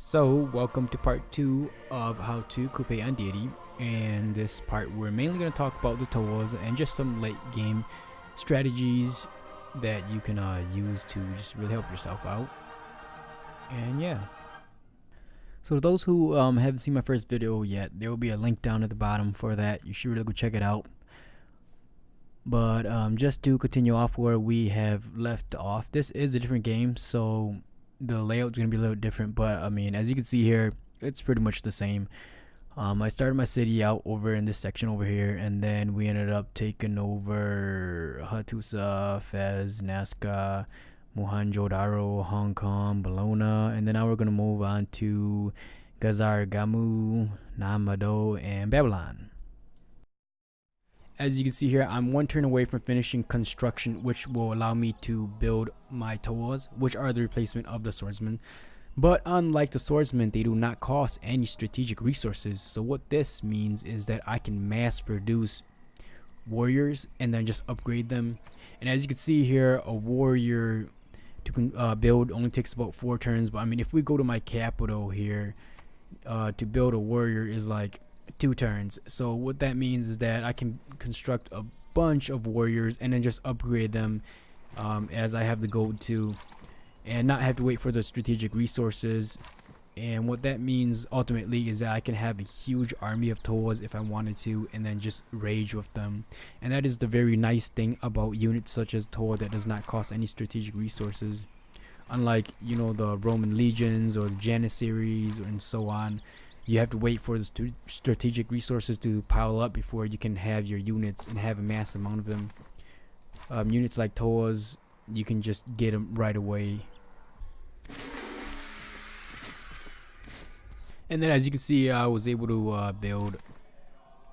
So, welcome to part 2 of how to coupe on deity. And this part, we're mainly going to talk about the Toas and just some late game strategies that you can use to just really help yourself out. And yeah. So, those who haven't seen my first video yet, there will be a link down at the bottom for that. You should really go check it out. But just to continue off where we have left off, this is a different game, so the layout's gonna be a little different, but I mean, as you can see here, it's pretty much the same. I started my city out over in this section over here, and then we ended up taking over Hattusa, Fez, Nazca, Mohenjo-daro, Hong Kong, Bologna, and then now we're gonna move on to Gazar-Gamu, Namado, and Babylon. As you can see here, I'm one turn away from finishing construction, which will allow me to build my Toas, which are the replacement of the swordsmen. But unlike the swordsmen, they do not cost any strategic resources. So what this means is that I can mass produce warriors and then just upgrade them. And as you can see here, a warrior to build only takes about 4 turns. But I mean, if we go to my capital here, to build a warrior is like 2 turns. So what that means is that I can construct a bunch of warriors and then just upgrade them as I have the gold to, and not have to wait for the strategic resources. And what that means ultimately is that I can have a huge army of Toas if I wanted to, and then just rage with them. And that is the very nice thing about units such as Toa that does not cost any strategic resources, unlike, you know, the Roman legions or the Janissaries and so on. You have to wait for the strategic resources to pile up before you can have your units and have a massive amount of them. Units like Toas, you can just get them right away. And then as you can see, I was able to build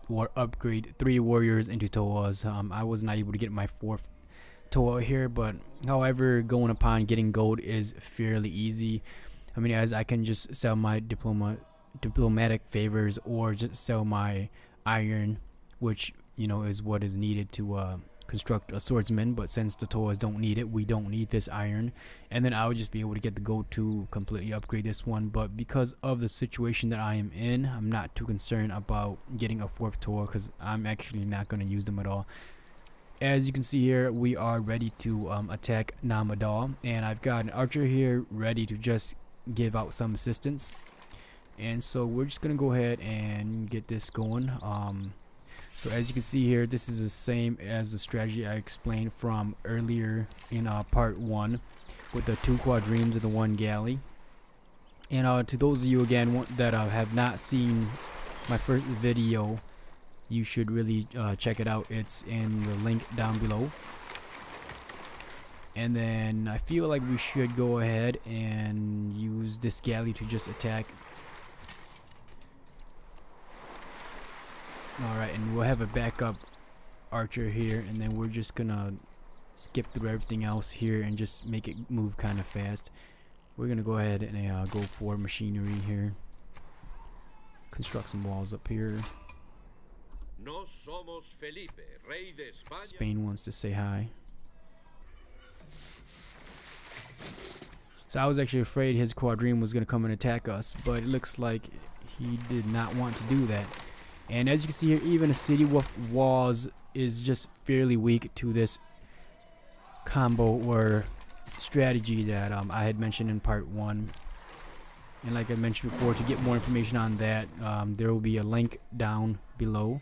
or upgrade 3 warriors into Toas. I was not able to get my 4th Toa here, but however, going upon getting gold is fairly easy. I mean, as I can just sell my diplomatic favors or just sell my iron, which, you know, is what is needed to construct a swordsman. But since the Toas don't need it, we don't need this iron, and then I would just be able to get the gold to completely upgrade this one. But because of the situation that I am in, I'm not too concerned about getting a 4th Toa, because I'm actually not going to use them at all. As you can see here, we are ready to attack Namado, and I've got an archer here ready to just give out some assistance. And so we're just gonna go ahead and get this going. So as you can see here, this is the same as the strategy I explained from earlier in part 1 with the 2 quadrimes and the 1 galley. And to those of you again that have not seen my first video, you should really check it out. It's in the link down below. And then I feel like we should go ahead and use this galley to just attack. Alright, and we'll have a backup archer here, and then we're just gonna skip through everything else here and just make it move kind of fast. We're gonna go ahead and go for machinery here. Construct some walls up here. No somos Felipe, rey de España. Spain wants to say hi. So I was actually afraid his quadrime was gonna come and attack us, but it looks like he did not want to do that. And as you can see here, even a city with walls is just fairly weak to this combo or strategy that I had mentioned in part 1. And like I mentioned before, to get more information on that, there will be a link down below.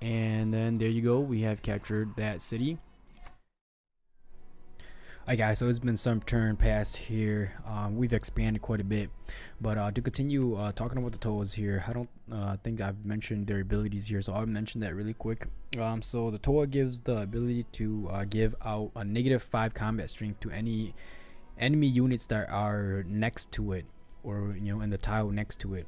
And then there you go, we have captured that city. Alright guys, so it's been some turn past here. We've expanded quite a bit, but to continue talking about the Toas here, I don't think I've mentioned their abilities here, so I'll mention that really quick. So the Toa gives the ability to give out a -5 combat strength to any enemy units that are next to it, or, you know, in the tile next to it,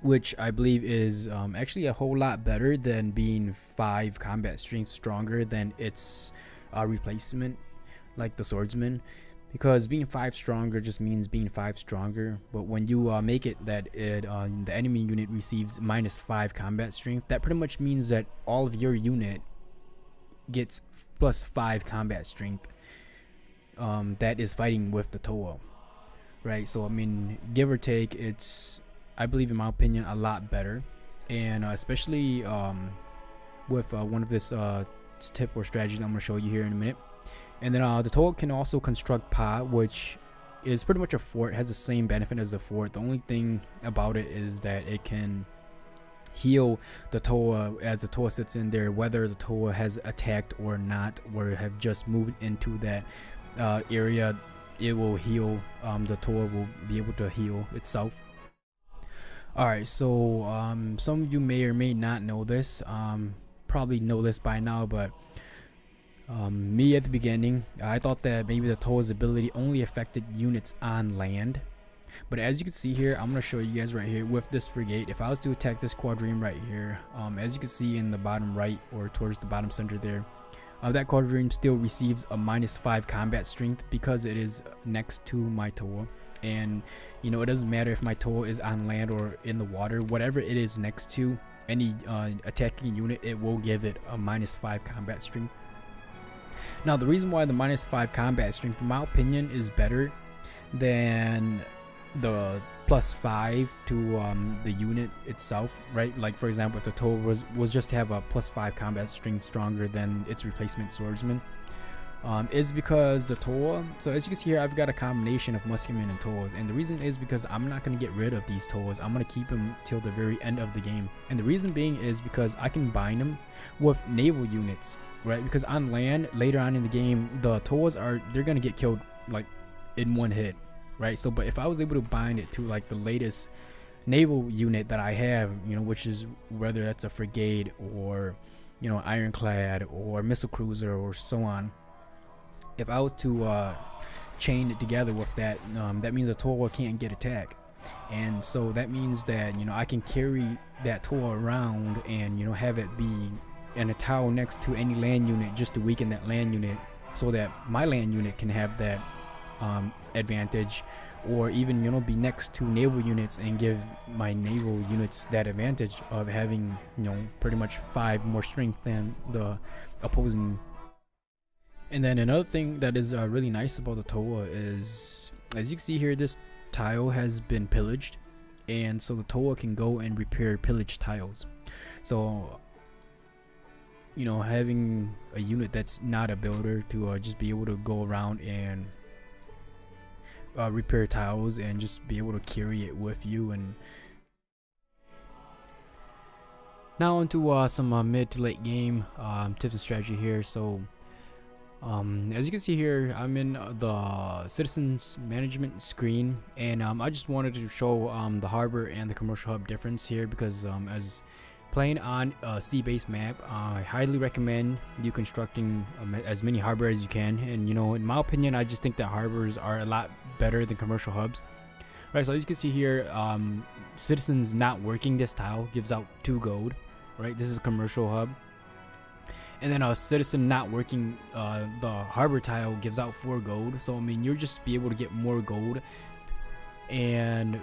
which I believe is actually a whole lot better than being 5 combat strength stronger than its replacement, like the swordsman, because being 5 stronger just means being 5 stronger. But when you make it that the enemy unit receives -5 combat strength, that pretty much means that all of your unit gets +5 combat strength that is fighting with the Toa. right? So I mean, give or take, it's, I believe in my opinion, a lot better, and especially with one of this tip or strategy that I'm going to show you here in a minute. And then the Toa can also construct Pa, which is pretty much a fort. It has the same benefit as a fort. The only thing about it is that it can heal the Toa as the Toa sits in there, whether the Toa has attacked or not, or have just moved into that area. It will heal. The Toa will be able to heal itself. Alright, so some of you may or may not know this. Probably know this by now, but me at the beginning, I thought that maybe the Toa's ability only affected units on land. But as you can see here, I'm going to show you guys right here with this frigate. If I was to attack this quadrireme right here, as you can see in the bottom right or towards the bottom center there, that quadrireme still receives a -5 combat strength because it is next to my Toa. And you know, it doesn't matter if my Toa is on land or in the water, whatever it is next to, any attacking unit, it will give it a -5 combat strength. Now the reason why the -5 combat strength, in my opinion, is better than the +5 to the unit itself, right? Like for example, if the Toa was just to have a +5 combat strength stronger than its replacement swordsman, is because the Toa, so as you can see here, I've got a combination of musketmen and Toas, and the reason is because I'm not going to get rid of these Toas. I'm going to keep them till the very end of the game, and the reason being is because I can bind them with naval units, right? Because on land later on in the game, the Toas they're going to get killed like in one hit, right? So but if I was able to bind it to like the latest naval unit that I have, you know, which is whether that's a frigate or, you know, ironclad or missile cruiser or so on, if I was to chain it together with that, that means the Toa can't get attacked. And so that means that, you know, I can carry that Toa around and, you know, have it be in a tower next to any land unit just to weaken that land unit, so that my land unit can have that advantage, or even, you know, be next to naval units and give my naval units that advantage of having, you know, pretty much 5 more strength than the opposing. And then another thing that is really nice about the Toa is, as you can see here, this tile has been pillaged, and so the Toa can go and repair pillaged tiles. So, you know, having a unit that's not a builder to just be able to go around and repair tiles and just be able to carry it with you. And now onto some mid to late game tips and strategy here. So as you can see here, I'm in the citizens management screen, and I just wanted to show the harbor and the commercial hub difference here, because as playing on a sea-based map, I highly recommend you constructing as many harbor as you can. And you know, in my opinion, I just think that harbors are a lot better than commercial hubs, right? So as you can see here, citizens not working this tile gives out 2 gold, right? This is a commercial hub. And then a citizen not working the harbor tile gives out 4 gold. So I mean, you'll just be able to get more gold. And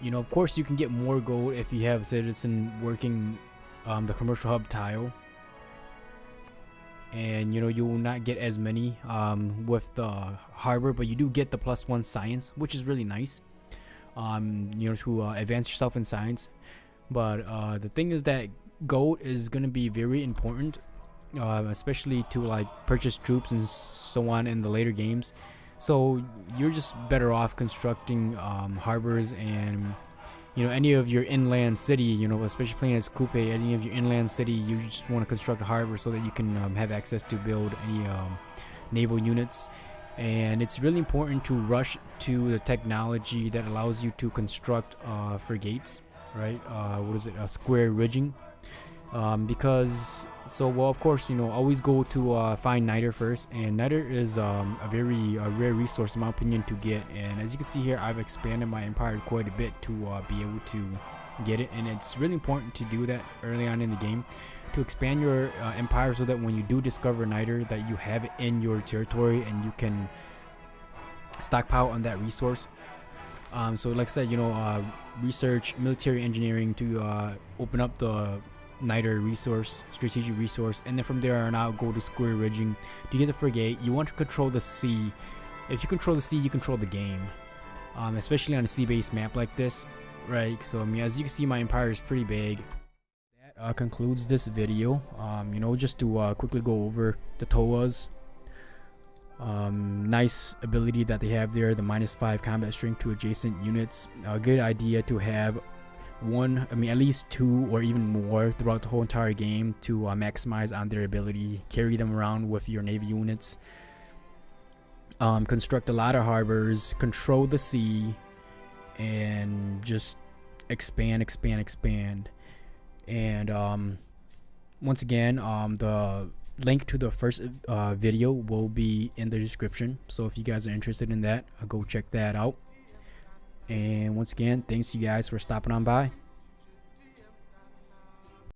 you know, of course, you can get more gold if you have a citizen working the commercial hub tile. And you know, you will not get as many with the harbor, but you do get the +1 science, which is really nice, you know, to advance yourself in science. But the thing is that gold is going to be very important, especially to like purchase troops and so on in the later games. So you're just better off constructing harbors, and you know, any of your inland city, you know, especially playing as Coupe, any of your inland city, you just want to construct a harbor so that you can have access to build any naval units. And it's really important to rush to the technology that allows you to construct frigates, right? What is it? Square rigging. Because so, well, of course, you know, always go to find niter first, and niter is a very rare resource in my opinion to get. And as you can see here, I've expanded my empire quite a bit to be able to get it, and it's really important to do that early on in the game, to expand your empire, so that when you do discover niter, that you have it in your territory and you can stockpile on that resource. So like I said, you know, research military engineering to open up the niter resource, strategic resource, and then from there on out, go to square rigging to get the frigate. You want to control the sea. If you control the sea, you control the game. especially on a sea-based map like this, right? So I mean, as you can see, my empire is pretty big. That concludes this video. Just to quickly go over the Toas. Nice ability that they have there, the -5 combat strength to adjacent units. A good idea to have at least 2 or even more throughout the whole entire game to maximize on their ability. Carry them around with your navy units. Construct a lot of harbors, control the sea, and just expand. And once again, the link to the first video will be in the description, so if you guys are interested in that, go check that out. And once again, thanks you guys for stopping on by.